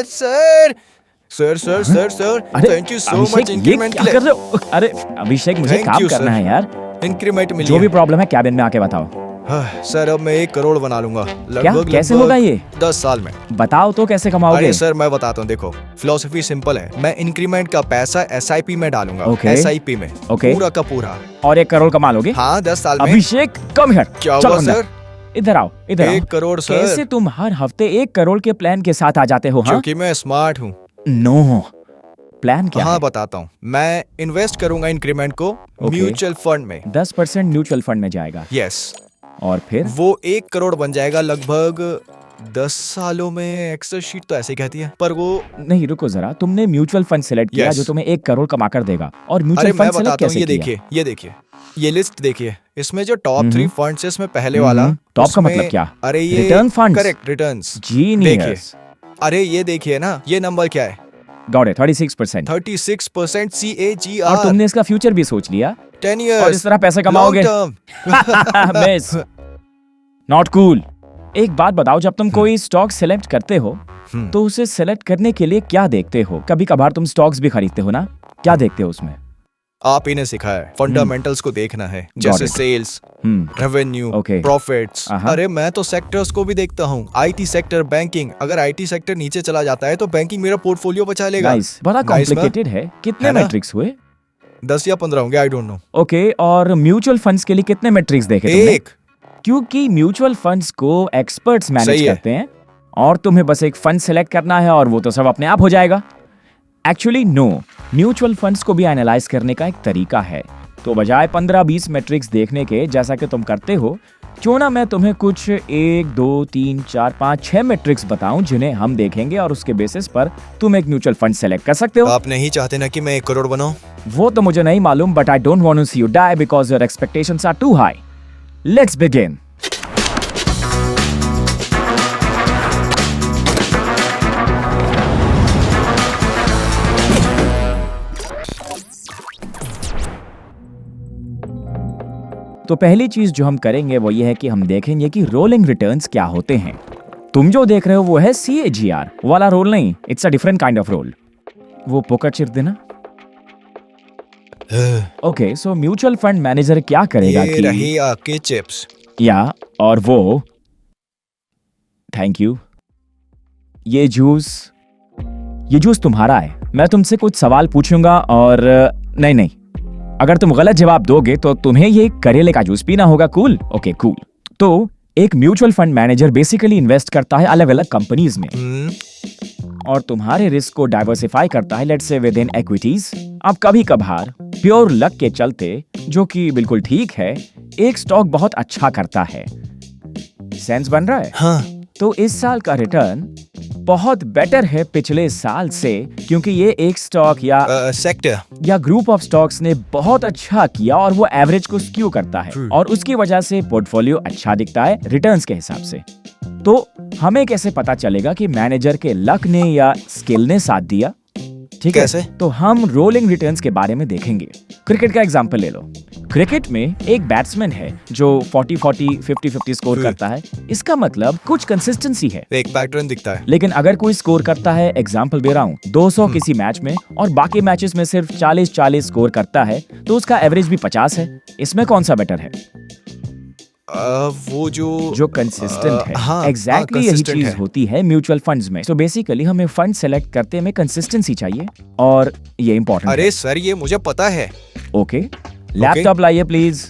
Congrats, sir. Sir. Thank you so much अभिषेक, ये increment क्या के कर लिए. रहे हो? अरे अभिषेक, मुझे Thank काम you, करना sir. है यार। Increment मिली जो भी है. प्रॉब्लम है कैबिन में आके बताओ। सर अब मैं 1 करोड़ बना लूंगा. लगभग कैसे होगा ये? 10 साल में. बताओ तो कैसे कमाओगे? अरे सर मैं बताता हूँ, देखो फिलोसफी सिंपल है. मैं इंक्रीमेंट का पैसा SIP में डालूंगा. Okay. SIP में. Okay. पूरा का पूरा. और 1 करोड़ कमा लोगे? हाँ 10 साल में. अभिषेक, कम हियर। क्या चलो हुआ अंदर। सर? इधर आओ, इधर आओ। 1 करोड़ सर. कैसे तुम हर हफ्ते 1 करोड़ के प्लान के साथ आ जाते हो? हाँ, क्योंकि मैं स्मार्ट हूँ. नो, प्लान क्या हाँ है? बताता हूँ. मैं इन्वेस्ट करूंगा इंक्रीमेंट को म्यूचुअल फंड में. 10% म्यूचुअल फंड में जाएगा। यस. और फिर वो 1 करोड़ बन जाएगा लगभग 10 सालों में. एक्सेल शीट तो ऐसे ही कहती है, पर वो. नहीं, रुको जरा, तुमने म्यूचुअल फंड सिलेक्ट किया Yes. जो तुम्हें 1 करोड़ कमा कर देगा। और अरे म्यूचुअल मैं फंड सिलेक्ट बताता हूँ, कैसे ये किया? देखिए ये लिस्ट देखिए. इसमें जो टॉप 3 फंड्स है, इसमें पहले वाला. टॉप का उसमें- मतलब क्या? अरे ये return funds? Correct, returns. Genius. अरे ये देखिए ना, ये नंबर क्या है? Got it, 36%। 36% CAGR. और तुमने इसका फ्यूचर भी सोच लिया 10 years. और इस तरह पैसे कमाओगे? Miss, not cool. एक बात बताओ, जब तुम कोई स्टॉक सेलेक्ट करते हो तो उसे सेलेक्ट करने के लिए क्या देखते हो? कभी कभार तुम स्टॉक्स भी खरीदते हो ना, क्या देखते हो उसमें? आप ही ने सिखाया है, फंडामेंटल्स को देखना है, जैसे it. Sales, revenue, Okay. Profits. Uh-huh. अरे मैं तो सेक्टर्स को भी देखता हूँ. IT sector, banking. अगर IT सेक्टर नीचे चला जाता है तो बैंकिंग मेरा पोर्टफोलियो बचा लेगा. नाइस, बड़ा Nice ना? कॉम्प्लिकेटेड है। कितने है ना? मैट्रिक्स हुए? 10 या 15 होंगे, आई डोंट नो. ओके, और म्यूचुअल फंड्स के लिए कितने मैट्रिक्स देखे तुमने? 1. क्योंकि म्यूचुअल फंड्स को एक्सपर्ट्स मैनेज सही है. करते हैं और तुम्हें बस एक फंड सेलेक्ट करना है और वो तो सब अपने आप हो जाएगा। एक्चुअली नो, म्यूचुअल फंड्स को भी एनालाइज करने का एक तरीका है। तो बजाय 15-20 मैट्रिक्स देखने के, जैसा कि तुम करते हो, क्यों ना मैं तुम्हें कुछ 1, 2, 3, 4, 5, 6 मैट्रिक्स बताऊं जिन्हें हम देखेंगे और उसके बेसिस पर तुम एक म्यूचुअल फंड सेलेक्ट कर सकते हो। आप नहीं चाहते ना कि मैं 1 करोड़ बनाऊं? वो तो मुझे नहीं मालूम, but I don't want to see you die because your expectations are too high. Let's begin. तो पहली चीज जो हम करेंगे वो ये है कि हम देखेंगे कि रोलिंग रिटर्न्स क्या होते हैं। तुम जो देख रहे हो वो है CAGR वाला रोल नहीं, it's a different kind of role. वो पोकर चिर देना। Okay, so mutual fund manager क्या करेगा ये कि रही आपकी चिप्स. या और वो, थैंक यू, ये जूस तुम्हारा है। मैं तुमसे कुछ सवाल पूछूंगा और नहीं, अगर तुम गलत जवाब दोगे तो तुम्हें ये करेले का जूस पीना होगा। कूल? Okay cool. तो एक mutual fund manager basically invest करता है अलग अलग कंपनीज में और तुम्हारे रिस्क को डाइवर्सिफाई करता है, let's say with in equities. अब कभी कभार प्योर लक के चलते, जो कि बिल्कुल ठीक है, एक स्टॉक बहुत अच्छा करता है। सेंस बन रहा है? हाँ. तो इस साल का रिटर्न बहुत बेटर है पिछले साल से, क्योंकि ये एक स्टॉक सेक्टर या ग्रुप ऑफ स्टॉक्स ने बहुत अच्छा किया और वो एवरेज को स्क्यू करता है और उसकी वजह से पोर्टफोलियो अच्छा दिखता है रिटर्न्स के हिसाब से। तो हमें कैसे पता चलेगा कि मैनेजर के लक ने या स्किल ने साथ दिया? ठीक है, कैसे? तो हम रोलिंग रिटर्न्स के बारे में देखेंगे। क्रिकेट का एग्जांपल ले लो। क्रिकेट में एक बैट्समैन है जो 40-40, 50-50 स्कोर करता है। इसका मतलब कुछ कंसिस्टेंसी है, एक पैटर्न दिखता है. लेकिन अगर कोई स्कोर करता है, एग्जांपल दे रहा हूँ, 200 किसी मैच में और बाकी मैचेस में सिर्फ 40-40 स्कोर करता है, तो उसका एवरेज भी 50 है। इसमें कौन सा बेटर है? वो जो कंसिस्टेंट है। हाँ, एग्जैक्टली यही consistent चीज है. होती है म्यूचुअल फंड्स में। तो बेसिकली हमें फंड सेलेक्ट करते में कंसिस्टेंसी चाहिए और ये इंपॉर्टेंट है। अरे सर ये मुझे पता है. ओके, लैपटॉप लाइए प्लीज।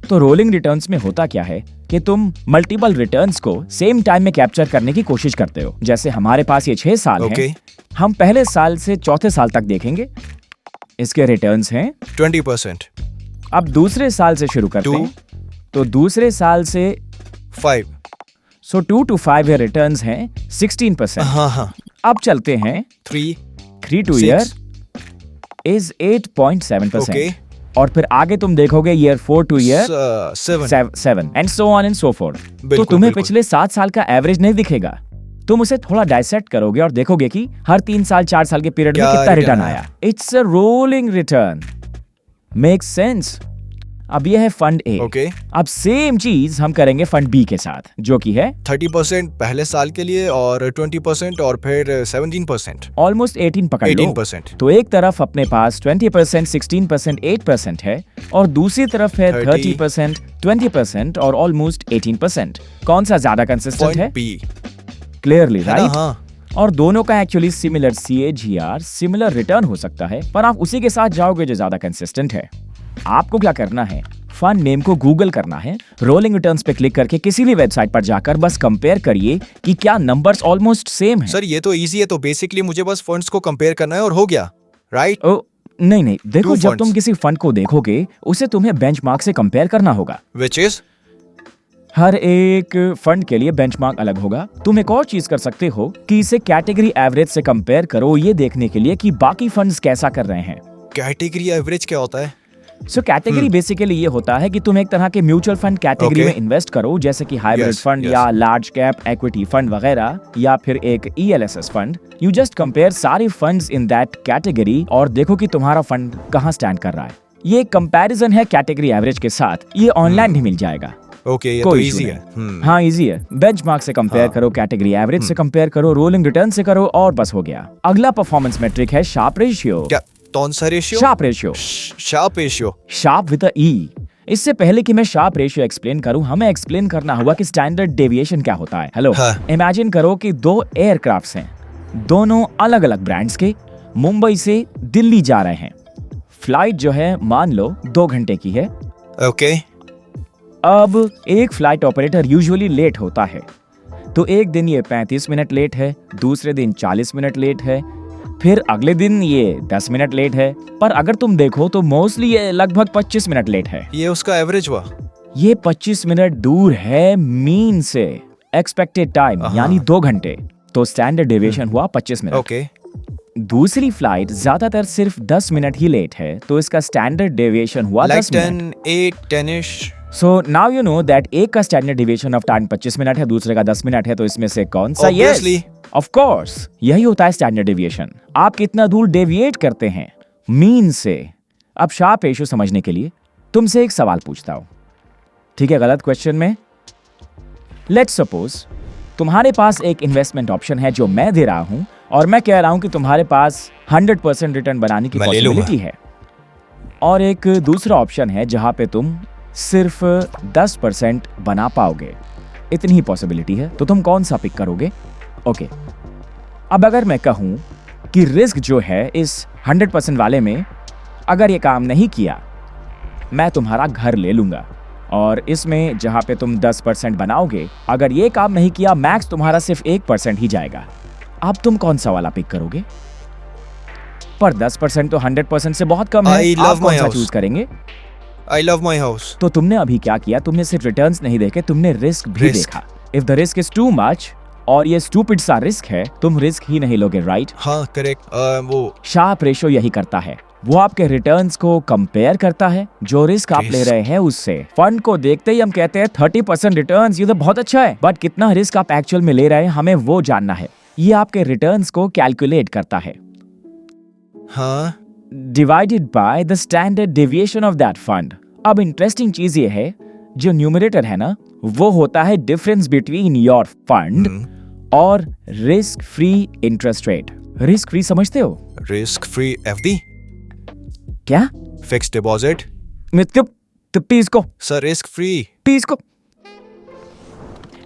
तो रोलिंग रिटर्न्स में होता क्या है कि तुम मल्टीपल रिटर्न्स को सेम टाइम में कैप्चर करने की कोशिश करते हो। जैसे हमारे पास ये 6 साल हैं, हम पहले साल से चौथे साल तक देखेंगे। इसके रिटर्न्स हैं 20%. अब दूसरे साल से शुरू करते हैं, तो दूसरे साल से 5. सो 2 to 5 ईयर रिटर्न्स हैं 16%। हाँ. अब चलते हैं 3 to ईयर इज 8.7%। Okay. और फिर आगे तुम देखोगे year 4 to year 7 and so on and so fourth. तो बिल्कुल, तुम्हें बिल्कुल. पिछले 7 साल का एवरेज नहीं दिखेगा। तुम उसे थोड़ा डाइसेक्ट करोगे और देखोगे कि हर 3 साल 4 साल के पीरियड में क्या कितना return रिटर्न आया? आया। It's a rolling return. Make sense? अब ये है फंड ए। ओके। अब सेम चीज हम करेंगे फंड बी के साथ, जो कि है 30% पहले साल के लिए और 20% और फिर 17%। ऑलमोस्ट 18 पकड़ लो। 18%। तो एक तरफ अपने पास 20%, 16%, 8% है और दूसरी तरफ है 30%, 20% और ऑलमोस्ट 18%। कौन सा ज्यादा कंसिस्टेंट है? Point B. क्लियरली है ना? राइट। हाँ। और दोनों का actually similar CAGR, similar return हो सकता है, पर आप उसी के साथ जाओगे जो ज्यादा कंसिस्टेंट है। आपको क्या करना है, फंड नेम को गूगल करना है, रोलिंग रिटर्न्स पे क्लिक करके किसी भी वेबसाइट पर जाकर बस कंपेयर करिए कि क्या नंबर्स ऑलमोस्ट सेम है। सर ये तो इजी है, तो बेसिकली मुझे बस फंड्स को कंपेयर करना है और हो गया, राइट? ओ नहीं, देखो Two जब funds. तुम किसी फंड को देखोगे उसे तुम्हें बेंचमार्क से कंपेयर करना होगा। Which is? हर एक फंड के लिए बेंचमार्क अलग होगा। तुम एक और चीज कर सकते हो कि इसे कैटेगरी एवरेज से कंपेयर करो, ये देखने के लिए कि बाकी फंड्स कैसा कर रहे हैं। कैटेगरी एवरेज क्या होता है? सो कैटेगरी बेसिकली ये होता है कि तुम एक तरह के म्यूचुअल फंड कैटेगरी में इन्वेस्ट करो, जैसे कि हाइब्रिड Yes, फंड yes. या लार्ज कैप एक्विटी फंड वगैरह, या फिर एक ELSS fund. You just compare सारे फंड्स इन दैट कैटेगरी और देखो कि तुम्हारा फंड कहाँ स्टैंड कर रहा है। ये कंपैरिजन है कैटेगरी एवरेज के साथ, ये ऑनलाइन भी मिल जाएगा। ओके, ये तो कोई इजी issue है। नहीं। हाँ इजी है। बेंचमार्क से कंपेयर करो, कैटेगरी एवरेज से कंपेयर करो, रोलिंग रिटर्न से करो और बस हो गया। अगला परफॉर्मेंस मैट्रिक है शार्प रेशियो। क्या? कौन सा ratio? Sharpe ratio. Sharpe ratio. Sharpe with a E. इससे पहले कि मैं शार्प रेशियो एक्सप्लेन करूं, हमें एक्सप्लेन करना होगा कि स्टैंडर्ड डेविएशन क्या होता है। हेलो, हाँ। इमेजिन करो कि दो एयरक्राफ्ट्स हैं, दोनों अलग अलग ब्रांड्स के, मुंबई से दिल्ली जा रहे हैं। फ्लाइट जो है मान लो 2 घंटे की है। ओके। अब एक फ्लाइट ऑपरेटर यूजुअली लेट होता है, तो एक दिन ये 35 मिनट लेट है, दूसरे दिन 40 मिनट लेट है, फिर अगले दिन ये 10 मिनट लेट है, पर अगर तुम देखो तो मोस्टली ये लगभग 25 मिनट लेट है। ये उसका एवरेज हुआ। ये 25 मिनट दूर है मीन से, एक्सपेक्टेड टाइम यानी 2 घंटे, तो स्टैंडर्ड डेविएशन हुआ 25 मिनट। ओके। दूसरी फ्लाइट ज्यादातर सिर्फ 10 मिनट ही लेट है, तो इसका स्टैंडर्ड डेविएशन हुआ 10 minute. 10, 8, 10ish। So now you know that एक का standard deviation of time 25 minute है, दूसरे का 10 मिनट है, तो इसमें से कौन सा? Obviously. ऑफ कोर्स यही होता है स्टैंडर्ड डेविएशन। आप कितना दूर डेविएट करते हैं मीन से। अब शार्प रेशियो समझने के लिए तुमसे एक सवाल पूछता हूं, ठीक है? गलत क्वेश्चन में लेट्स सपोज तुम्हारे पास एक इन्वेस्टमेंट ऑप्शन है जो मैं दे रहा हूं, और मैं कह रहा हूं कि तुम्हारे पास 100% रिटर्न बनाने की मैं ले लूंगा। पॉसिबिलिटी है, और एक दूसरा ऑप्शन है जहां पे तुम सिर्फ 10% बना पाओगे, इतनी ही पॉसिबिलिटी है, तो तुम कौन सा पिक करोगे? ओके। अब अगर मैं कहूं कि रिस्क जो है इस 100% वाले में, अगर ये काम नहीं किया मैं तुम्हारा घर ले लूंगा, और इसमें जहां पे तुम 10% बनाओगे, अगर ये काम नहीं किया मैक्स तुम्हारा सिर्फ 1% ही जाएगा। अब तुम कौन सा वाला पिक करोगे? पर 10% तो 100% से बहुत कम है। I आप love कौन my सा house. चूज करेंगे? I love my house. तो तुमने अभी क्या किया, तुमने सिर्फ रिटर्न्स नहीं देखे, तुमने रिस्क भी Risk. देखा। If the risk is too much और ये स्टूपिड सा रिस्क है, तुम रिस्क ही नहीं लोगे, राइट? हाँ करेक्ट। वो शार्प रेशियो यही करता है, वो आपके रिटर्न्स को कंपेयर करता है जो रिस्क आप ले Risk. रहे हैं उससे। फंड को देखते ही हम कहते हैं 30% रिटर्न्स, ये तो बहुत अच्छा है, बट कितना रिस्क आप एक्चुअल में ले रहे हैं हमें वो जानना है। ये आपके रिटर्न्स को कैलकुलेट करता है, हाँ। Divided by the standard deviation of that fund. अब इंटरेस्टिंग चीज ये है, जो न्यूमरेटर है ना, वो होता है डिफरेंस बिटवीन योर फंड और risk free interest rate. Risk free समझते हो? रिस्क फ्री FD, क्या? Fixed deposit. पीस को सर रिस्क फ्री। पीस को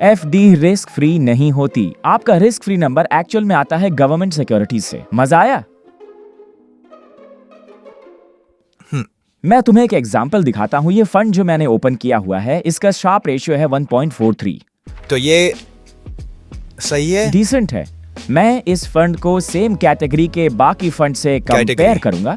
FD रिस्क फ्री नहीं होती। आपका रिस्क फ्री नंबर एक्चुअल में आता है गवर्नमेंट सिक्योरिटीज से। मजा आया? मैं तुम्हें एक एग्जांपल दिखाता हूं। ये फंड जो मैंने ओपन किया हुआ है, इसका शार्प रेशियो है 1.43। तो ये सही है। डिसेंट है। मैं इस फंड को सेम कैटेगरी के बाकी फंड से कंपेयर Category. करूंगा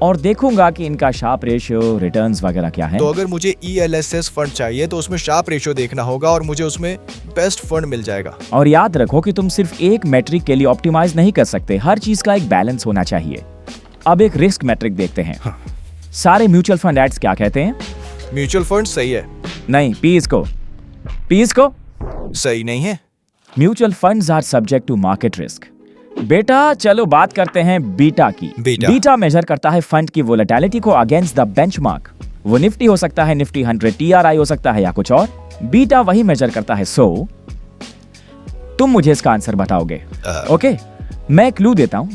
और देखूंगा कि इनका शार्प रेशियो, रिटर्न्स वगैरह क्या है। तो अगर मुझे ELSS फंड चाहिए तो उसमें शार्प रेशियो देखना होगा और मुझे उसमें बेस्ट फंड मिल जाएगा। और याद रखो कि तुम सिर्फ एक मैट्रिक के लिए ऑप्टिमाइज नहीं कर सकते, हर चीज का एक बैलेंस होना चाहिए। अब एक रिस्क मैट्रिक देखते हैं। सारे म्यूचुअल फंड एड्स क्या कहते हैं? म्यूचुअल फंड सही है। नहीं, पीस को सही नहीं है। Mutual funds are subject to market risk. बेटा चलो बात करते हैं बीटा की। बीटा। बीटा मेजर करता है फंड की वोलेटिलिटी को अगेंस्ट द बेंचमार्क। वो निफ्टी हो सकता है, निफ्टी 100, TRI हो सकता है या कुछ और। बीटा वही मेजर करता है। सो तुम मुझे इसका आंसर बताओगे। ओके, मैं क्लू देता हूं,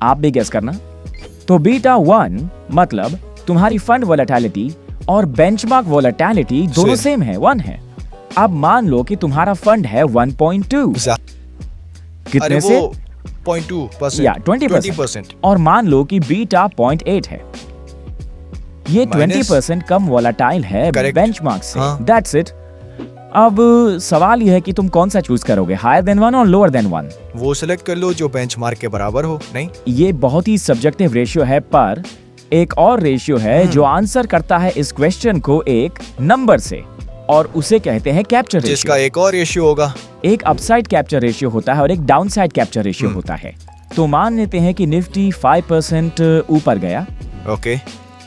आप भी गेस करना। तो बीटा 1 मतलब तुम्हारी फंड वोलेटिलिटी और बेंचमार्क वोलेटिलिटी दोनों सेम है, 1 है। अब मान लो कि तुम्हारा फंड है 1.2, कितने से? 0.2% या 20%। और मान लो कि बीटा 0.8 है। ये 20% कम वोलेटाइल है बेंचमार्क से। That's it. अब सवाल यह है कि तुम कौन सा चूज करोगे, हायर देन 1 और लोअर देन 1? वो सिलेक्ट कर लो जो बेंचमार्क के बराबर हो। नहीं, ये बहुत ही सब्जेक्टिव रेशियो है, पर एक और रेशियो है जो आंसर करता है इस क्वेश्चन को एक नंबर से, और उसे कहते हैं कैप्चर रेशियो। जिसका एक और रेशियो होगा। एक अपसाइड कैप्चर रेशियो होता है और एक डाउनसाइड कैप्चर रेशियो होता है। तो मान लेते हैं कि निफ्टी 5% ऊपर गया। ओके।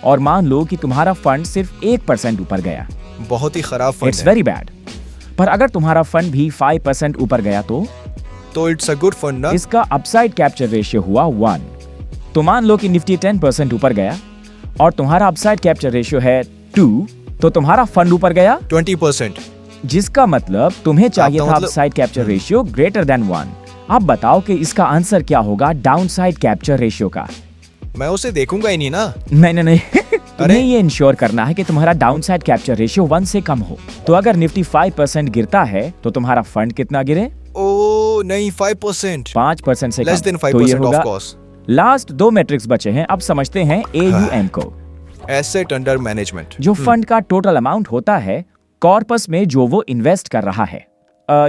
और मान लो कि तुम्हारा फंड सिर्फ 1% ऊपर गया। बहुत ही खराब फंड है। It's very bad. पर अगर तुम्हारा फंड भी 5% ऊपर गया तो इट्स अ गुड फंड ना। इसका अपसाइड कैप्चर रेशियो हुआ 1। तो मान लो कि निफ्टी 10% ऊपर गया और तुम्हारा अपसाइड कैप्चर रेशियो है 2, तो तुम्हारा फंड ऊपर गया 20%, जिसका मतलब तुम्हें चाहिए था upside capture ratio greater than 1। अब बताओ कि इसका आंसर क्या होगा डाउनसाइड कैप्चर रेशियो का? मैं उसे देखूंगा ही नहीं ना। नहीं तुम्हें ये इंश्योर करना है कि तुम्हारा डाउनसाइड कैप्चर रेशियो 1 से कम हो। तो अगर निफ्टी 5% गिरता है तो तुम्हारा फंड कितना गिरे? ओ नहीं, 5%। 5% से लेस देन कम। तो ये 5% होगा। Of course. लास्ट 2 मैट्रिक्स बचे हैं। अब समझते हैं AUM को। Asset under management. जो फंड का टोटल अमाउंट होता है कॉर्पस में जो वो इन्वेस्ट कर रहा है।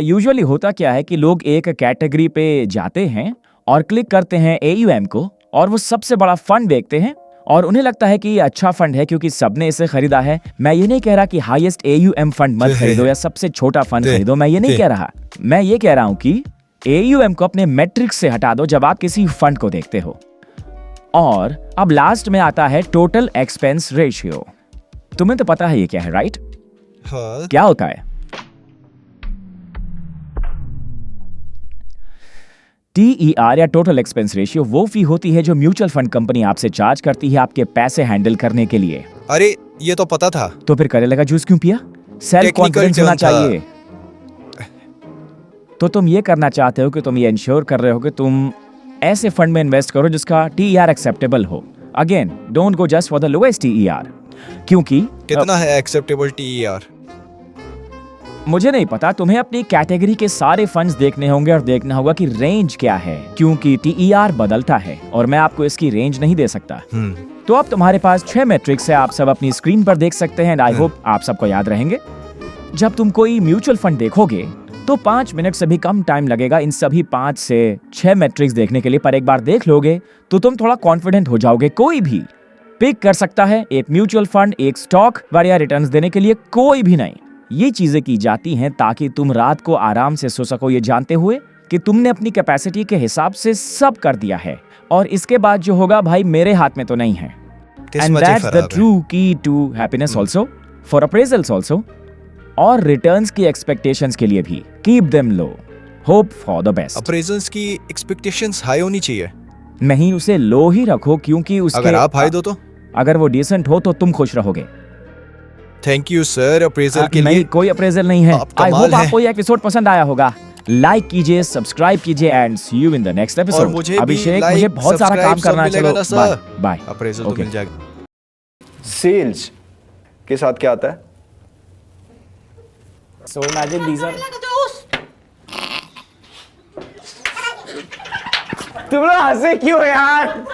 यूजुअली होता क्या है कि लोग एक कैटेगरी पे जाते हैं और क्लिक करते हैं AUM को, और वो सबसे बड़ा फंड देखते हैं और उन्हें लगता है कि ये अच्छा फंड है क्योंकि सबने इसे खरीदा है। मैं ये नहीं कह रहा कि हाईएस्ट AUM फंड मत खरीदो या सबसे छोटा फंड खरीदो, मैं ये नहीं कह रहा। मैं ये कह रहा हूं कि AUM को अपने मैट्रिक्स से हटा दो जब आप किसी फंड को देखते हो। और अब लास्ट में आता है टोटल एक्सपेंस रेशियो। तुम्हें तो पता है ये क्या है, राइट? हाँ। क्या होता है? TER या टोटल एक्सपेंस रेशियो वो फी होती है जो म्यूचुअल फंड कंपनी आपसे चार्ज करती है आपके पैसे हैंडल करने के लिए। अरे ये तो पता था। तो फिर करेले का जूस क्यों पिया? सेल्फ कॉन्फिडेंस होना चाहिए। तो तुम ये करना चाहते हो कि तुम ये इंश्योर कर रहे हो कि तुम ऐसे फंड में इन्वेस्ट करो जिसका TER एक्सेप्टेबल हो। Again, don't go just for the lowest TER, क्योंकि कितना है एक्सेप्टेबल TER? मुझे नहीं पता। तुम्हें अपनी कैटेगरी के सारे फंड्स देखने होंगे और देखना होगा कि रेंज क्या है, क्योंकि TER बदलता है और मैं आपको इसकी रेंज नहीं दे सकता। तो अब तुम्हारे पास 6 मैट्रिक्स है, आप सब अपनी स्क्रीन पर देख सकते हैं। आई होप आप सबको याद रहेंगे। जब तुम कोई म्यूचुअल फंड देखोगे तो 5 मिनट से भी कम टाइम लगेगा इन सभी 5 से 6 मैट्रिक्स देखने के लिए, पर एक बार देख लोगे तो तुम थोड़ा कॉन्फिडेंट हो जाओगे। कोई भी पिक कर सकता है, एक म्यूचुअल फंड, एक स्टॉक, बढ़िया रिटर्न्स देने के लिए कोई भी नहीं। ये चीजें की जाती हैं ताकि तुम रात को आराम से सो सको, ये जानते हुए कि तुमने अपनी कैपेसिटी के हिसाब से सब कर दिया है, और इसके बाद जो होगा भाई मेरे हाथ में तो नहीं है। And that's the true key to happiness also, for appraisals also, और रिटर्न्स की एक्सपेक्टेशंस के लिए भी। Keep them low, hope for the best. Appraisals की एक्सपेक्टेशंस हाई होनी चाहिए। नहीं, उसे लो ही रखो, क्योंकि उसके अगर आप हाई दो तो अगर वो डिसेंट हो तो तुम खुश रहोगे। थैंक यू सर अप्रेजल के लिए। नहीं, कोई अप्रेजल नहीं है। आई होप आपको ये एपिसोड पसंद आया होगा। लाइक कीजिए, सब्सक्राइब कीजिए, and see you in the next episode. Abhishek, मुझे बहुत सारा काम करना है। चलो बाय। अप्रेजल तो मिल जाएगा। सेल्स के साथ क्या आता है? So imagine these are. तुम लोग हंसे क्यों यार?